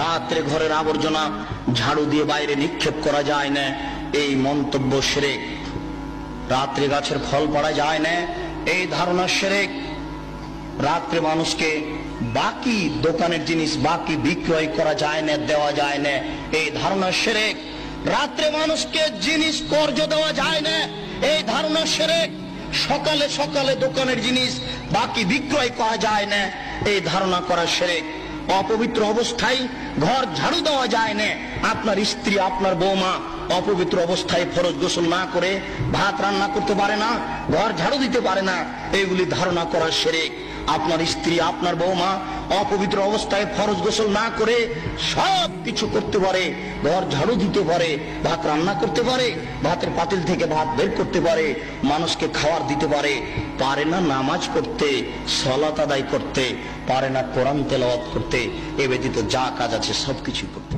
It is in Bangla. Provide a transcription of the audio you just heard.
রাত্রে ঘরের আবর্জনা ঝাড়ু দিয়ে বাইরে নিক্ষেপ করা যায় না, এই মন্তব্য শিরক। রাত্রে গাছের ফল পড়া যায় না, এই ধারণা শিরক। রাত্রে মানুষকে বাকি দোকানের জিনিস বাকি বিক্রয় করা যায় না, দেওয়া যায় না, এই ধারণা শিরক। রাত্রে মানুষকে জিনিস কর্জ দেওয়া যায় না, এই ধারণা শিরক। সকালে সকালে দোকানের জিনিস বাকি বিক্রয় করা যায় না, এই ধারণা করা শিরক। অপবিত্র অবস্থায় ঘর ঝাড়ু দেওয়া যায় না। আপনার স্ত্রী, আপনার বৌমা অপবিত্র অবস্থায় ফরজ গোসল না করে ভাত রান্না করতে পারে না, ঘর ঝাড়ু দিতে পারে না, এইগুলি ধারণা করা শিরক। আপনার স্ত্রী, আপনার বৌমা অপবিত্র অবস্থায় ফরজ গোসল না করে সব কিছু করতে পারে, ঘর ঝাড়ু দিতে পারে, ভাত রান্না করতে পারে, ভাতের পাতিল থেকে ভাত বের করতে পারে, মানুষকে খাবার দিতে পারে, পারে না নামাজ পড়তে, সালাত আদায় করতে, পারে না কোরআন তেলাওয়াত করতে, এ ব্যতীত যা কাজ আছে সবকিছু করতে